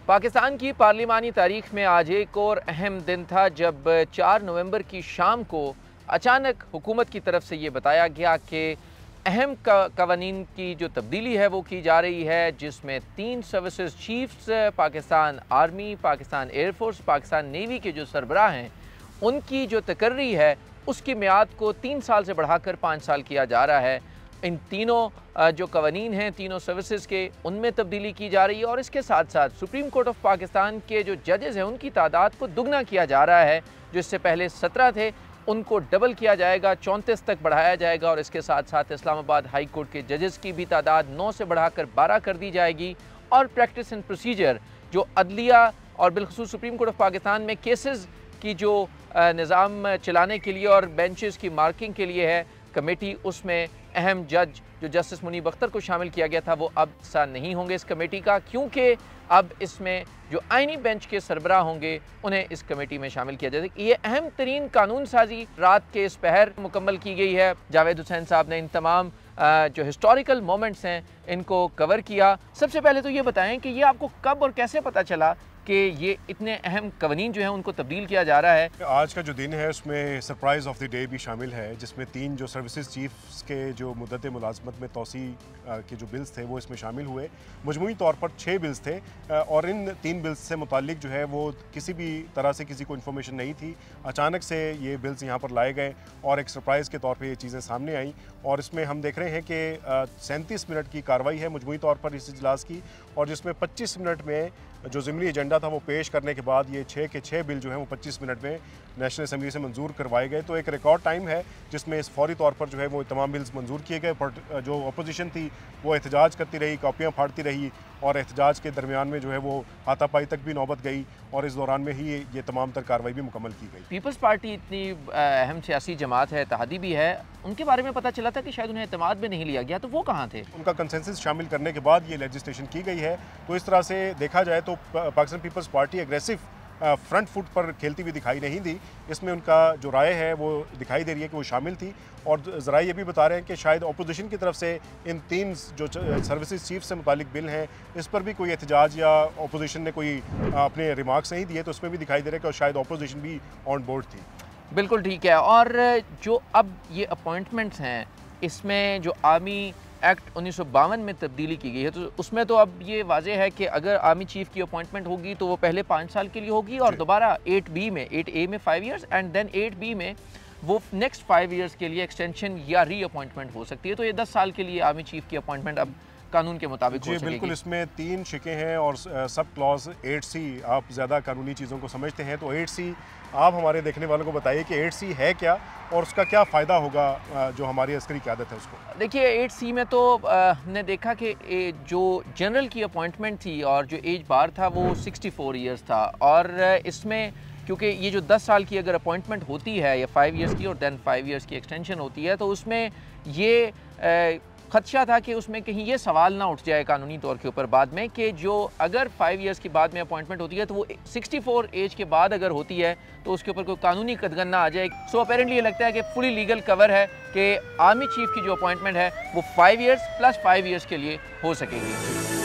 पाकिस्तान की पार्लिमानी तारीख में आज एक और अहम दिन था जब 4 नवंबर की शाम को अचानक हुकूमत की तरफ से ये बताया गया कि अहम कवानीन की जो तब्दीली है वो की जा रही है, जिसमें 3 services chiefs Pakistan army, Pakistan air force, Pakistan navy के जो सरबराह हैं उनकी जो तकर्री है उसकी मियाद को 3 साल से बढ़ाकर 5 साल किया जा रहा है। इन तीनों जो कवानीन हैं तीनों सर्विसेज के उनमें तब्दीली की जा रही है और इसके साथ साथ सुप्रीम कोर्ट ऑफ पाकिस्तान के जो जजेस हैं उनकी तादाद को दुगना किया जा रहा है। जो इससे पहले 17 थे उनको डबल किया जाएगा, 34 तक बढ़ाया जाएगा और इसके साथ साथ इस्लामाबाद हाई कोर्ट के जजेस की भी तादाद 9 से बढ़ाकर 12 कर दी जाएगी। और प्रैक्टिस एंड प्रोसीजर जो अदलिया और बिलखुसूस सुप्रीम कोर्ट ऑफ पाकिस्तान में केसेस की जो निज़ाम चलाने के लिए और बेंचेस की मार्किंग के लिए है कमेटी, उसमें अहम जज जो जस्टिस मुनीब अख्तर को शामिल किया गया था वो अब हिस्सा नहीं होंगे इस कमेटी का, क्योंकि अब इसमें जो आईनी बेंच के सरबराह होंगे उन्हें इस कमेटी में शामिल किया जाएगा। ये अहम तरीन कानून साजी रात के इस पहर मुकम्मल की गई है। जावेद हुसैन साहब ने इन तमाम जो हिस्टोरिकल मोमेंट्स हैं इनको कवर किया। सबसे पहले तो ये बताएं कि ये आपको कब और कैसे पता चला कि ये इतने अहम कवानीन जो हैं उनको तब्दील किया जा रहा है? आज का जो दिन है उसमें सरप्राइज़ ऑफ द डे भी शामिल है, जिसमें 3 जो सर्विसेज चीफ्स के जो मुद्दत मुलाजमत में तोसी के जो बिल्स थे वो इसमें शामिल हुए। मजमूई तौर पर 6 बिल्स थे और इन 3 बिल्स से मुतालिक जो है वो किसी भी तरह से किसी को इन्फॉर्मेशन नहीं थी। अचानक से ये बिल्स यहाँ पर लाए गए और एक सरप्राइज़ के तौर पर ये चीज़ें सामने आईं और इसमें हम देख रहे हैं कि 37 मिनट की कार्रवाई है मजमूई तौर पर इस इजलास की, और जिसमें 25 मिनट में जो ज़िमनी एजेंडा था वो पेश करने के बाद ये 6 के 6 बिल जो हैं वो 25 मिनट में नेशनल असम्बली से मंजूर करवाए गए। तो एक रिकॉर्ड टाइम है जिसमें इस फौरी तौर पर जो है वो तमाम बिल्स मंजूर किए गए। पर जो अपोजिशन थी वो एहतजाज करती रही, कापियाँ फाड़ती रही और एहतजाज के दरमियान में जो है वो हाथापाई तक भी नौबत गई और इस दौरान में ही ये तमाम तर कार्रवाई भी मुकम्मल की गई। पीपल्स पार्टी इतनी अहम सियासी जमात है, इत्तेहादी भी है, उनके बारे में पता चला था कि शायद उन्हें एतमाद में नहीं लिया गया, तो वो कहाँ थे? उनका कंसेंसस शामिल करने के बाद ये लेजिस्लेशन की गई है। तो इस तरह से देखा जाए तो Pakistan Peoples Party aggressive front foot पर खेलती हुई दिखाई नहीं दी। इसमें उनका जो राय है वो दिखाई दे रही है कि वो शामिल थी और ज़रा ये भी बता रहे हैं कि शायद अपोजिशन की तरफ से इन 3 जो सर्विसेज चीफ से मुतालिक बिल हैं इस पर भी कोई एहतजाज या अपोजिशन ने कोई अपने रिमार्क्स नहीं दिए, तो उसमें भी दिखाई दे रहा है कि शायद अपोजिशन भी ऑन बोर्ड थी। बिल्कुल ठीक है। और जो अब ये अपॉइंटमेंट्स हैं इसमें जो आर्मी एक्ट 1952 में तब्दीली की गई है, तो उसमें तो अब ये वाज़ेह है कि अगर आर्मी चीफ की अपॉइंटमेंट होगी तो वो पहले 5 साल के लिए होगी और दोबारा 8B में 8A में 5 ईयर्स एंड देन 8B में वो नेक्स्ट 5 ईयर्स के लिए एक्सटेंशन या री अपॉइंटमेंट हो सकती है। तो ये 10 साल के लिए आर्मी चीफ की अपॉइंटमेंट अब कानून के मुताबिक हो सकेगी। बिल्कुल, इसमें 3 शिकें हैं और सब क्लॉज 8C आप ज़्यादा कानूनी चीज़ों को समझते हैं, तो 8C आप हमारे देखने वालों को बताइए कि 8C है क्या और उसका क्या फ़ायदा होगा जो हमारी अस्करी क़यादत है उसको। देखिए 8C में तो हमने देखा कि जो जनरल की अपॉइंटमेंट थी और जो एज बार था वो 64 ईयर्स था और इसमें क्योंकि ये जो 10 साल की अगर अपॉइंटमेंट होती है या 5 ईयर्स की और देन 5 ईयर्स की एक्सटेंशन होती है, तो उसमें ये खदशा था कि उसमें कहीं ये सवाल ना उठ जाए कानूनी तौर के ऊपर बाद में कि जो अगर 5 ईयर्स के बाद में अपॉइंटमेंट होती है तो वो 64 एज के बाद अगर होती है तो उसके ऊपर कोई कानूनी कदगन ना आ जाए। सो अपेरेंटली ये लगता है कि फुली लीगल कवर है कि आर्मी चीफ की जो अपॉइंटमेंट है वो 5 ईयर्स प्लस 5 ईयर्स के लिए हो सकेगी।